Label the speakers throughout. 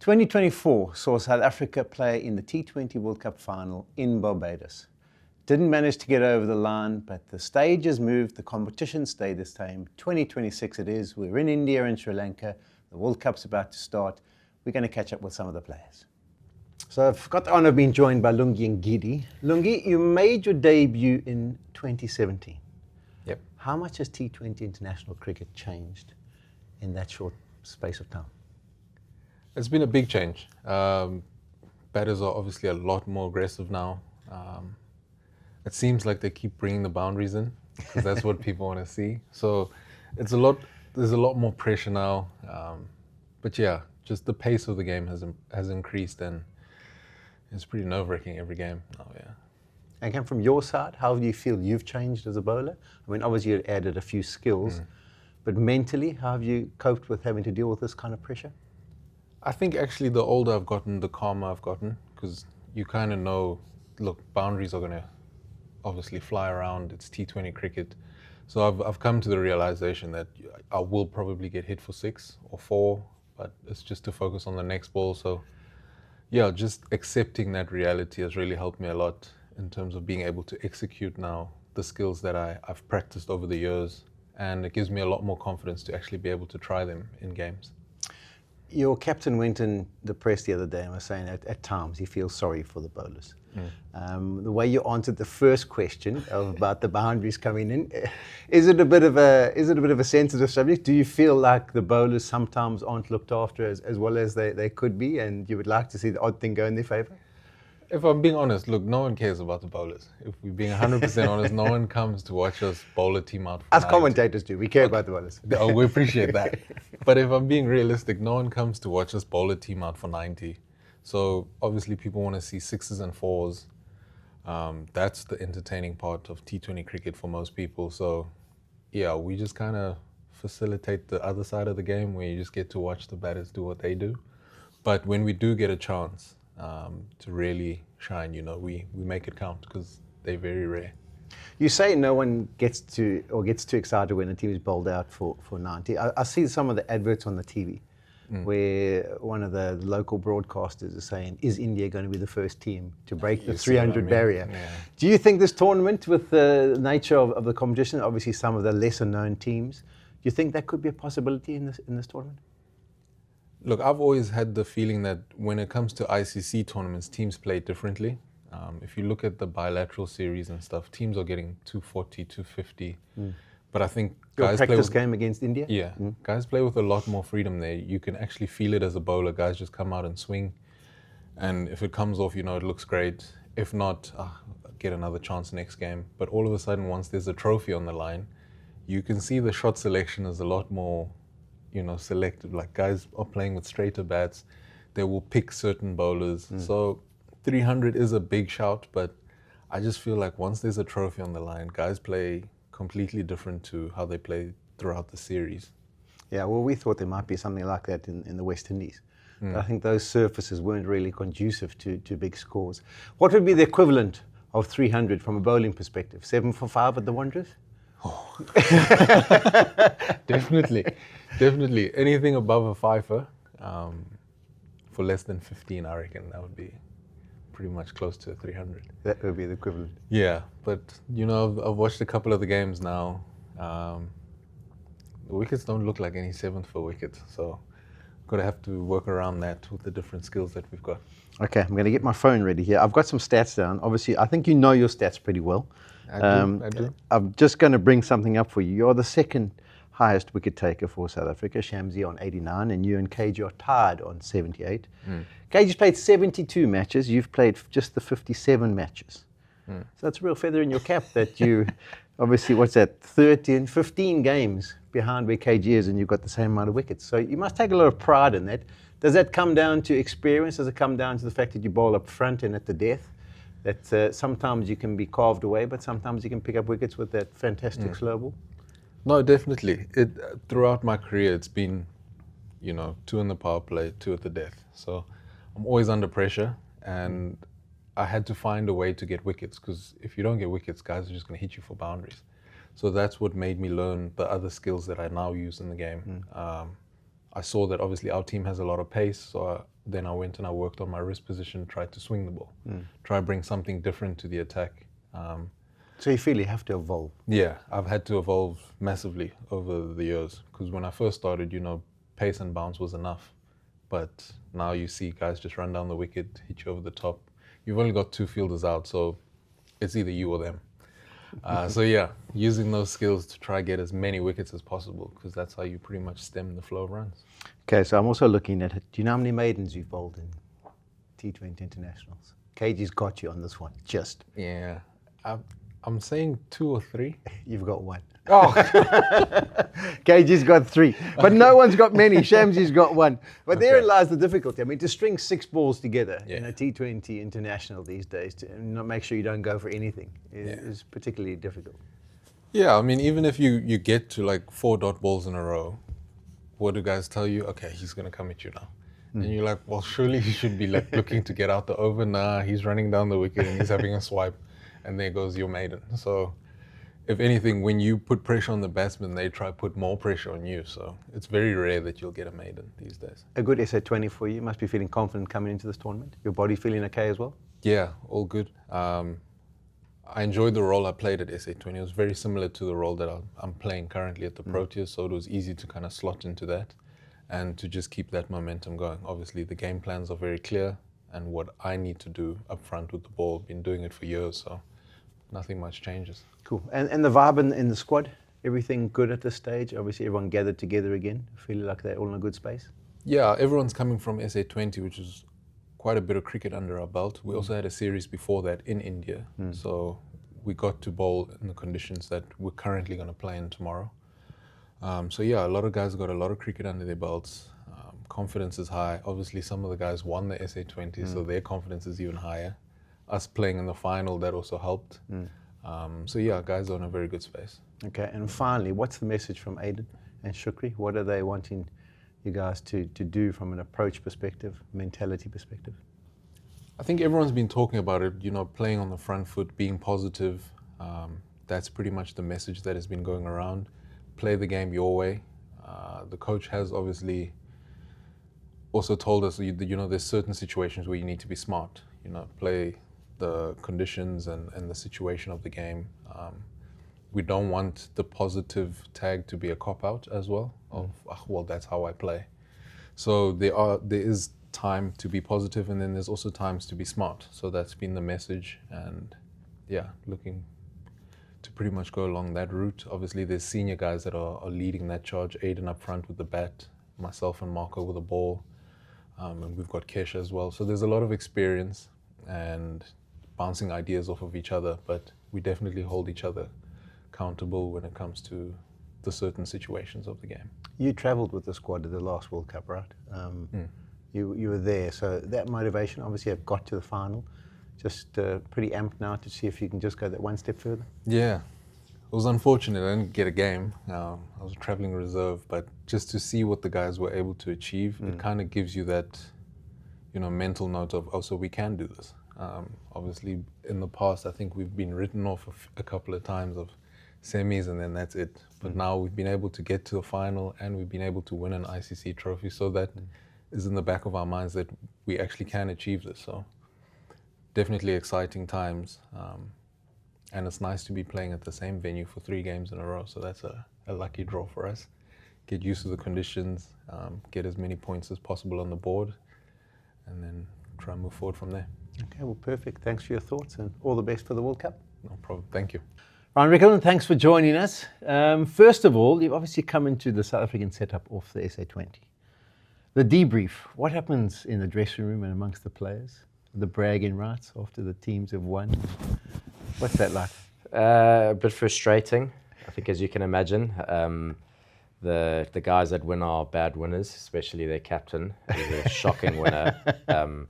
Speaker 1: 2024 saw South Africa play in the T20 World Cup final in Barbados. Didn't manage to get over the line, but the stage has moved, the competition stayed the same. 2026 it is, we're in India and Sri Lanka, the World Cup's about to start. We're going to catch up with some of the players. So I've got the honour of being joined by Lungi Ngidi. Lungi, you made your debut in 2017.
Speaker 2: Yep.
Speaker 1: How much has T20 international cricket changed in that short space of time?
Speaker 2: It's been a big change. Batters are obviously a lot more aggressive now. It seems like they keep bringing the boundaries in, because that's what people want to see. So there's a lot more pressure now. But yeah, just the pace of the game has increased, and it's pretty nerve-wracking every game now, yeah.
Speaker 1: And from your side, how do you feel you've changed as a bowler? I mean, obviously you added a few skills, but mentally, how have you coped with having to deal with this kind of pressure?
Speaker 2: I think actually the older I've gotten, the calmer I've gotten, because you kind of know, look, boundaries are going to obviously fly around. It's T20 cricket. So I've come to the realization that I will probably get hit for 6 or 4, but it's just to focus on the next ball. So yeah, just accepting that reality has really helped me a lot in terms of being able to execute now the skills that I've practiced over the years. And it gives me a lot more confidence to actually be able to try them in games.
Speaker 1: Your captain went in the press the other day and was saying at times he feels sorry for the bowlers. The way you answered the first question about the boundaries coming in, is it a bit of a sensitive subject? Do you feel like the bowlers sometimes aren't looked after as well as they could be, and you would like to see the odd thing go in their favour?
Speaker 2: If I'm being honest, look, no one cares about the bowlers. If we're being 100% honest, no one comes to watch us bowl a team out for
Speaker 1: Us
Speaker 2: 90.
Speaker 1: commentators do. We care about the bowlers.
Speaker 2: Oh, we appreciate that. But if I'm being realistic, no one comes to watch us bowl a team out for 90. So obviously people want to see 6s and 4s. That's the entertaining part of T20 cricket for most people. So yeah, we just kind of facilitate the other side of the game where you just get to watch the batters do what they do. But when we do get a chance to really shine, you know, we make it count, because they're very rare.
Speaker 1: You say no one gets too excited when a team is bowled out for 90. I see some of the adverts on the TV where one of the local broadcasters is saying, is India going to be the first team to break the 300 barrier?
Speaker 2: Yeah.
Speaker 1: Do you think this tournament, with the nature of the competition, obviously some of the lesser known teams, do you think that could be a possibility in this tournament?
Speaker 2: Look, I've always had the feeling that when it comes to ICC tournaments, teams play differently. If you look at the bilateral series and stuff, teams are getting 240, 250. But I think guys play with
Speaker 1: game against India?
Speaker 2: Yeah, guys play with a lot more freedom there. You can actually feel it as a bowler. Guys just come out and swing. And if it comes off, you know, it looks great. If not, get another chance next game. But all of a sudden, once there's a trophy on the line, you can see the shot selection is a lot more, you know, selective. Like, guys are playing with straighter bats. They will pick certain bowlers. So 300 is a big shout, but I just feel like once there's a trophy on the line, guys play completely different to how they play throughout the series.
Speaker 1: Yeah, well, we thought there might be something like that in the West Indies. But I think those surfaces weren't really conducive to big scores. What would be the equivalent of 300 from a bowling perspective? 7 for 5 at the Wanderers?
Speaker 2: Oh. Definitely. Anything above a 5-er, for less than 15, I reckon that would be pretty much close to 300.
Speaker 1: That would be the equivalent.
Speaker 2: Yeah, but you know, I've watched a couple of the games now. The wickets don't look like any 7th for wickets, so gonna have to work around that with the different skills that we've got.
Speaker 1: Okay, I'm gonna get my phone ready here. I've got some stats down. Obviously, I think you know your stats pretty well.
Speaker 2: I do.
Speaker 1: I'm just going to bring something up for you. You're the second highest wicket taker for South Africa, Shamsi on 89, and you and KG are tied on 78. KG's played 72 matches. You've played just the 57 matches. So that's a real feather in your cap that you, obviously, 15 games behind where KG is, and you've got the same amount of wickets. So you must take a lot of pride in that. Does that come down to experience? Does it come down to the fact that you bowl up front and at the death? That sometimes you can be carved away, but sometimes you can pick up wickets with that fantastic slow ball?
Speaker 2: No, definitely. Throughout my career, it's been, you know, 2 in the power play, 2 at the death. So I'm always under pressure, and I had to find a way to get wickets, because if you don't get wickets, guys are just going to hit you for boundaries. So that's what made me learn the other skills that I now use in the game. I saw that obviously our team has a lot of pace, so then I went and I worked on my wrist position, tried to swing the ball, try to bring something different to the attack.
Speaker 1: So you feel you have to evolve.
Speaker 2: Yeah, I've had to evolve massively over the years, because when I first started, pace and bounce was enough. But now you see guys just run down the wicket, hit you over the top. You've only got 2 fielders out, so it's either you or them. So yeah, using those skills to try get as many wickets as possible, because that's how you pretty much stem the flow of runs.
Speaker 1: Okay, so I'm also looking at it. Do you know how many maidens you've bowled in T20 internationals? KG's got you on this one, just.
Speaker 2: Yeah, I'm saying 2 or 3.
Speaker 1: You've got 1.
Speaker 2: Oh,
Speaker 1: KG's got 3, but no one's got many. Shamsi's got 1. But
Speaker 2: Okay.
Speaker 1: therein lies the difficulty. I mean, to string 6 balls together in
Speaker 2: Yeah.
Speaker 1: a T20 international these days, to not make sure you don't go for anything, is particularly difficult.
Speaker 2: yeah. I mean, even if you get to like 4 dot balls in a row, what do guys tell you? Okay, he's gonna come at you now. And you're like, well, surely he should be like looking to get out the over. Nah, he's running down the wicket and he's having a swipe, and there goes your maiden. So, if anything, when you put pressure on the batsman, they try to put more pressure on you. So it's very rare that you'll get a maiden these days.
Speaker 1: A good SA20 for you. Must be feeling confident coming into this tournament. Your body feeling okay as well?
Speaker 2: Yeah, all good. I enjoyed the role I played at SA20. It was very similar to the role that I'm playing currently at the Proteas, so it was easy to kind of slot into that and to just keep that momentum going. Obviously, the game plans are very clear, and what I need to do up front with the ball, I've been doing it for years, so nothing much changes.
Speaker 1: Cool. And the vibe in the squad, everything good at this stage? Obviously, everyone gathered together again, feeling like they're all in a good space?
Speaker 2: Yeah, everyone's coming from SA20, which is quite a bit of cricket under our belt. We also had a series before that in India, so we got to bowl in the conditions that we're currently going to play in tomorrow. So yeah, a lot of guys got a lot of cricket under their belts. Confidence is high. Obviously, some of the guys won the SA20, so their confidence is even higher. Us playing in the final, that also helped. So yeah, guys are in a very good space.
Speaker 1: Okay, and finally, what's the message from Aiden and Shukri? What are they wanting you guys to do from an approach perspective, mentality perspective?
Speaker 2: I think everyone's been talking about it, playing on the front foot, being positive. That's pretty much the message that has been going around. Play the game your way. The coach has obviously also told us, there's certain situations where you need to be smart. Play the conditions and the situation of the game. We don't want the positive tag to be a cop-out as well, of, well, that's how I play. So there is time to be positive, and then there's also times to be smart. So that's been the message, and yeah, looking to pretty much go along that route. Obviously, there's senior guys that are leading that charge. Aiden up front with the bat, myself and Marco with the ball, and we've got Kesha as well. So there's a lot of experience and bouncing ideas off of each other, but we definitely hold each other accountable when it comes to the certain situations of the game.
Speaker 1: You travelled with the squad at the last World Cup, right? You were there, so that motivation, obviously have got to the final. Just pretty amped now to see if you can just go that one step further.
Speaker 2: Yeah, it was unfortunate I didn't get a game. I was a travelling reserve, but just to see what the guys were able to achieve, it kind of gives you that, mental note of, oh, so we can do this. Obviously, in the past, I think we've been written off a couple of times of semis, and then that's it. But now we've been able to get to the final, and we've been able to win an ICC trophy, so that is in the back of our minds that we actually can achieve this. So definitely exciting times, and it's nice to be playing at the same venue for 3 games in a row. So that's a lucky draw for us. Get used to the conditions, get as many points as possible on the board, and then try and move forward from there.
Speaker 1: Okay, well, perfect. Thanks for your thoughts, and all the best for the World Cup.
Speaker 2: No problem. Thank you.
Speaker 1: Ryan Rickelton, thanks for joining us. First of all, you've obviously come into the South African setup off the SA20. The debrief, what happens in the dressing room and amongst the players? The bragging rights after the teams have won. What's that like?
Speaker 3: A bit frustrating, I think, as you can imagine. The guys that win are bad winners, especially their captain, who's a shocking winner.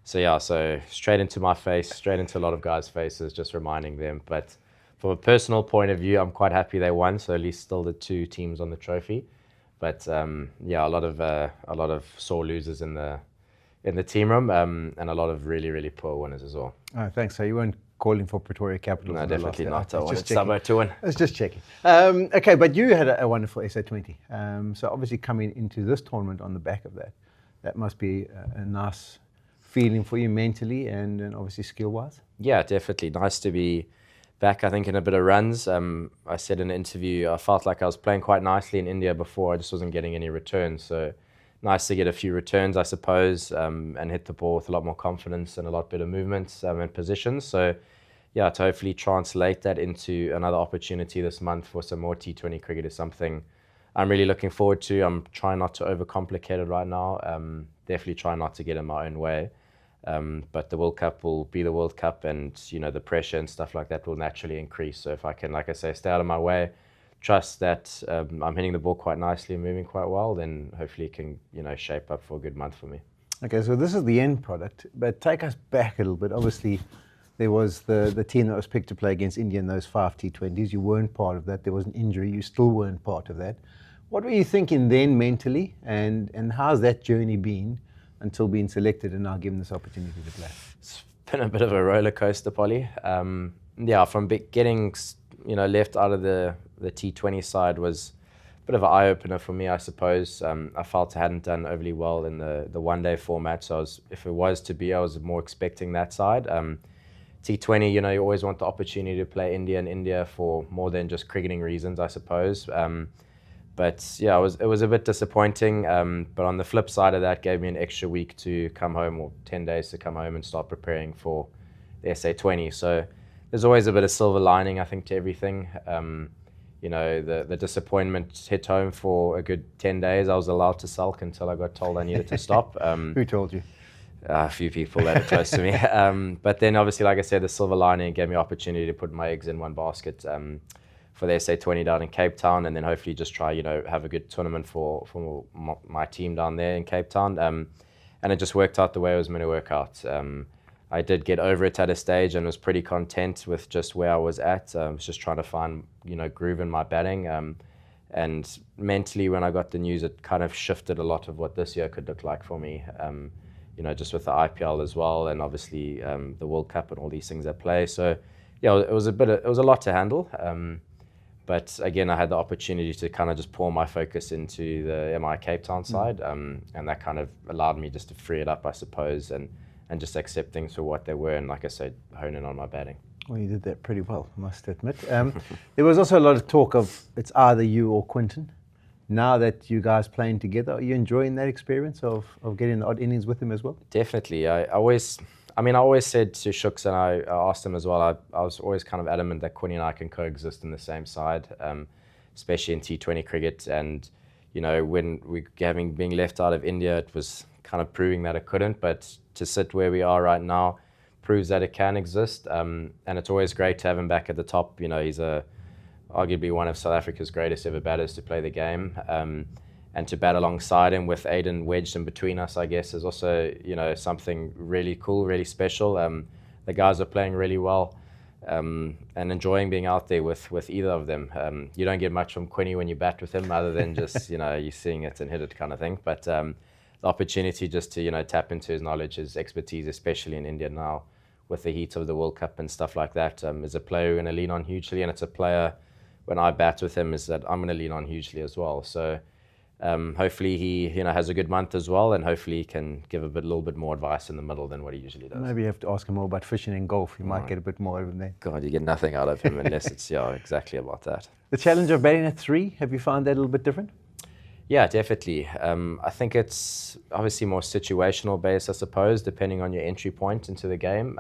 Speaker 3: So straight into my face, straight into a lot of guys' faces, just reminding them. But from a personal point of view, I'm quite happy they won. So at least still the 2 teams on the trophy. But a lot of sore losers in the in the team room, and a lot of really, really poor winners as well.
Speaker 1: Oh, thanks. So you weren't calling for Pretoria Capital?
Speaker 3: No, definitely not. I
Speaker 1: was
Speaker 3: wanted Sabo to win.
Speaker 1: I was just checking. Okay, but you had a wonderful SA20. So obviously coming into this tournament on the back of that, that must be a nice feeling for you mentally and obviously skill-wise.
Speaker 3: Yeah, definitely. Nice to be back, I think, in a bit of runs. I said in an interview, I felt like I was playing quite nicely in India before. I just wasn't getting any returns. So nice to get a few returns, I suppose, and hit the ball with a lot more confidence and a lot better movements and positions. So yeah, to hopefully translate that into another opportunity this month for some more T20 cricket is something I'm really looking forward to. I'm trying not to overcomplicate it right now. Definitely try not to get in my own way. But the World Cup will be the World Cup, and the pressure and stuff like that will naturally increase. So if I can, like I say, stay out of my way, trust that I'm hitting the ball quite nicely and moving quite well, then hopefully it can shape up for a good month for me.
Speaker 1: Okay, so this is the end product, but take us back a little bit. Obviously, there was the team that was picked to play against India in those 5 T20s. You weren't part of that. There was an injury. You still weren't part of that. What were you thinking then mentally, and how's that journey been until being selected and now given this opportunity to play?
Speaker 3: It's been a bit of a roller coaster, Polly. From getting left out of the T20 side was a bit of an eye-opener for me, I suppose. I felt I hadn't done overly well in the one-day format, so if it was to be, I was more expecting that side. T20, you always want the opportunity to play India in India for more than just cricketing reasons, I suppose. But yeah, it was a bit disappointing. But on the flip side of that, gave me an extra week to come home, or 10 days to come home and start preparing for the SA20. So there's always a bit of silver lining, I think, to everything. The disappointment hit home for a good 10 days. I was allowed to sulk until I got told I needed to stop.
Speaker 1: Who told you?
Speaker 3: A few people that are close to me. But then obviously, like I said, the silver lining gave me opportunity to put my eggs in one basket for the SA20 down in Cape Town, and then hopefully just try, have a good tournament for my team down there in Cape Town. And it just worked out the way it was meant to work out. I did get over it at a stage and was pretty content with just where I was at. I was just trying to find, groove in my batting. And mentally, when I got the news, it kind of shifted a lot of what this year could look like for me. Just with the IPL as well, and obviously the World Cup and all these things at play. So yeah, it was a lot to handle. But again, I had the opportunity to kind of just pour my focus into the MI Cape Town side, and that kind of allowed me just to free it up, I suppose, and just accept things for what they were, and like I said, hone in on my batting.
Speaker 1: Well, you did that pretty well, I must admit. There was also a lot of talk of it's either you or Quinton. Now that you guys playing together, are you enjoying that experience of getting the odd innings with him as well?
Speaker 3: Definitely. I always said to Shooks, and I asked him as well, I was always kind of adamant that Quinny and I can coexist in the same side, especially in T20 cricket. And, when being left out of India, it was kind of proving that it couldn't. But to sit where we are right now proves that it can exist. And it's always great to have him back at the top. He's arguably one of South Africa's greatest ever batters to play the game. And to bat alongside him with Aiden wedged in between us, I guess, is also, something really cool, really special. The guys are playing really well and enjoying being out there with either of them. You don't get much from Quinny when you bat with him other than just, you're seeing it and hit it kind of thing. But the opportunity just to, tap into his knowledge, his expertise, especially in India now with the heat of the World Cup and stuff like that, is a player we're going to lean on hugely. And it's a player, when I bat with him, is that I'm going to lean on hugely as well. So hopefully he has a good month as well, and hopefully he can give a little bit more advice in the middle than what he usually does.
Speaker 1: Maybe you have to ask him more about fishing and golf. You might get a bit more out of him there.
Speaker 3: God, you get nothing out of him unless it's exactly about that.
Speaker 1: The challenge of batting at 3, have you found that a little bit different?
Speaker 3: Yeah, definitely. I think it's obviously more situational based, I suppose, depending on your entry point into the game.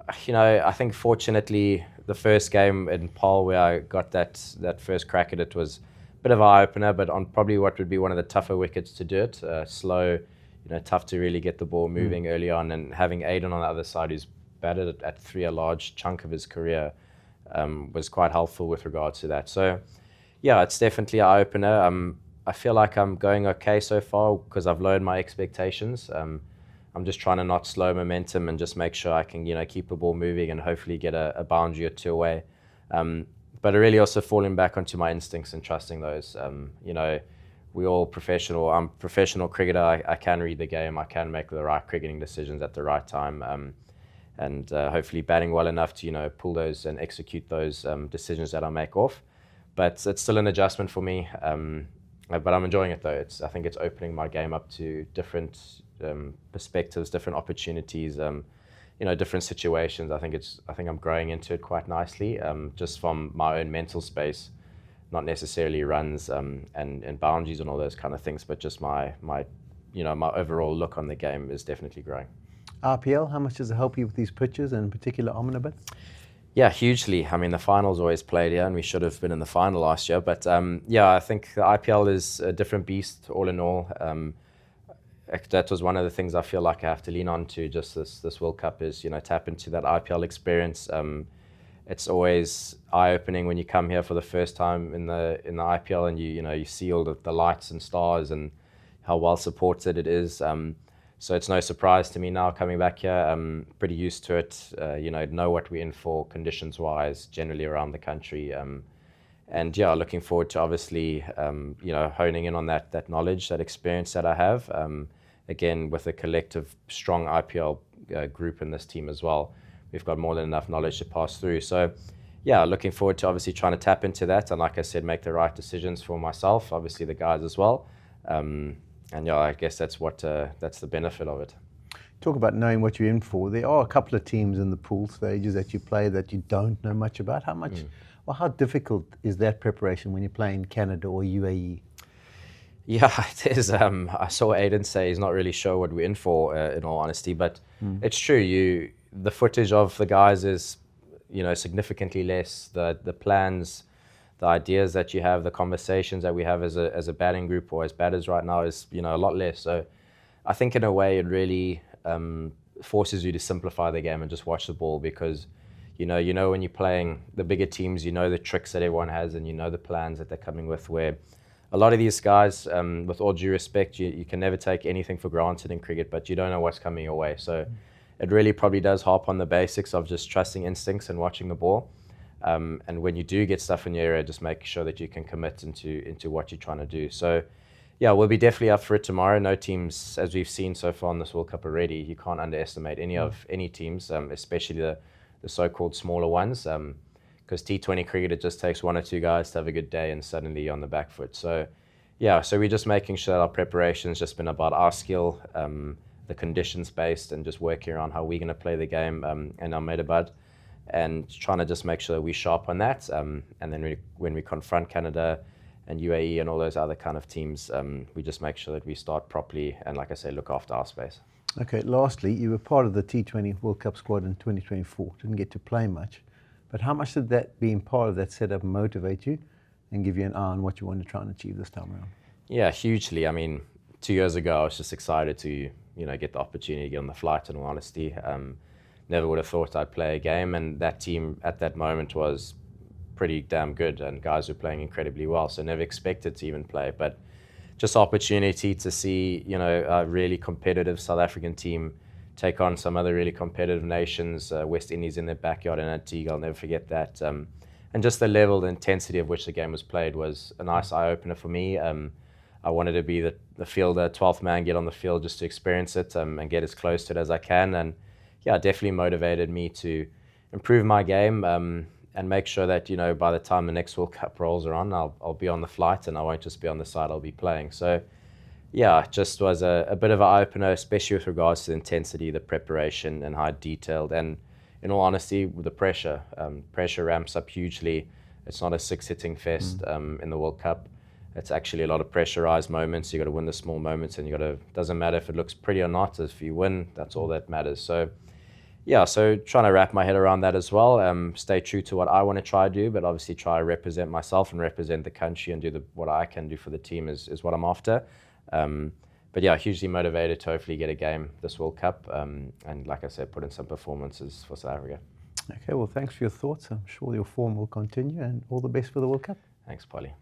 Speaker 3: I think fortunately the first game in Paul where I got that first crack at it was a bit of an eye-opener, but on probably what would be one of the tougher wickets to do it. Slow, tough to really get the ball moving early on, and having Aiden on the other side who's batted at 3 a large chunk of his career was quite helpful with regards to that. So yeah, it's definitely an eye-opener. I feel like I'm going okay so far because I've lowered my expectations. I'm just trying to not slow momentum and just make sure I can, keep the ball moving and hopefully get a boundary or 2 away. But really also falling back onto my instincts and trusting those. we're all professional. I'm a professional cricketer. I can read the game. I can make the right cricketing decisions at the right time. And hopefully batting well enough to, pull those and execute those decisions that I make off. But it's still an adjustment for me. But I'm enjoying it though. I think it's opening my game up to different perspectives, different opportunities, different situations. I think I'm growing into it quite nicely, just from my own mental space, not necessarily runs and boundaries and all those kind of things, but just my overall look on the game is definitely growing.
Speaker 1: RPL, how much does it help you with these pitches and in particular Omnibus?
Speaker 3: Yeah, hugely. I mean, the finals always played here, and we should have been in the final last year. But I think the IPL is a different beast, all in all. That was one of the things I feel like I have to lean on to just this World Cup is, tap into that IPL experience. It's always eye-opening when you come here for the first time in the IPL and you see all the lights and stars and how well supported it is. So it's no surprise to me now coming back here. I'm pretty used to it. Know what we're in for conditions-wise, generally around the country. And looking forward to obviously, honing in on that knowledge, that experience that I have. Again, with a collective, strong IPL group in this team as well. We've got more than enough knowledge to pass through. So, looking forward to obviously trying to tap into that. And like I said, make the right decisions for myself, obviously the guys as well. I guess that's the benefit of it.
Speaker 1: Talk about knowing what you're in for. There are a couple of teams in the pool stages that you play that you don't know much about. How much, or how difficult is that preparation when you're playing Canada or UAE?
Speaker 3: Yeah, it is. I saw Aiden say he's not really sure what we're in for, in all honesty, but it's true. The footage of the guys is, significantly less. The plans, the ideas that you have, the conversations that we have as a batting group or as batters right now is, a lot less. So I think in a way it really forces you to simplify the game and just watch the ball because, when you're playing the bigger teams, the tricks that everyone has and the plans that they're coming with where a lot of these guys, with all due respect, you can never take anything for granted in cricket, but you don't know what's coming your way. So it really probably does harp on the basics of just trusting instincts and watching the ball. And when you do get stuff in your area, just make sure that you can commit into what you're trying to do. So, we'll be definitely up for it tomorrow. No teams, as we've seen so far in this World Cup already, you can't underestimate any teams, especially the so-called smaller ones. Because T20 cricket, it just takes one or two guys to have a good day and suddenly you're on the back foot. So, so we're just making sure that our preparation's just been about our skill, the conditions-based, and just working around how we're going to play the game and our metabud, and trying to just make sure that we're sharp on that. And then when we confront Canada and UAE and all those other kind of teams, we just make sure that we start properly and, like I say, look after our space.
Speaker 1: Okay, lastly, you were part of the T20 World Cup squad in 2024. Didn't get to play much. But how much did that being part of that setup motivate you and give you an eye on what you want to try and achieve this time around?
Speaker 3: Yeah, hugely. I mean, 2 years ago, I was just excited to, get the opportunity to get on the flight, in all honesty. Never would have thought I'd play a game, and that team at that moment was pretty damn good, and guys were playing incredibly well, so never expected to even play. But just opportunity to see, a really competitive South African team take on some other really competitive nations, West Indies in their backyard in Antigua, I'll never forget that. And just the level, the intensity of which the game was played was a nice eye-opener for me. I wanted to be the fielder, 12th man, get on the field just to experience it and get as close to it as I can. And it definitely motivated me to improve my game and make sure that, by the time the next World Cup rolls around, I'll be on the flight and I won't just be on the side, I'll be playing. So, it just was a bit of an eye-opener, especially with regards to the intensity, the preparation, and how detailed. And in all honesty, with the pressure. Pressure ramps up hugely. It's not a six-hitting fest in the World Cup. It's actually a lot of pressurized moments. You got to win the small moments, and doesn't matter if it looks pretty or not. If you win, that's all that matters. So, so trying to wrap my head around that as well. Stay true to what I want to try to do, but obviously try to represent myself and represent the country and do what I can do for the team is what I'm after. But hugely motivated to hopefully get a game this World Cup and, like I said, put in some performances for South Africa.
Speaker 1: Okay, well, thanks for your thoughts. I'm sure your form will continue and all the best for the World Cup.
Speaker 3: Thanks, Polly.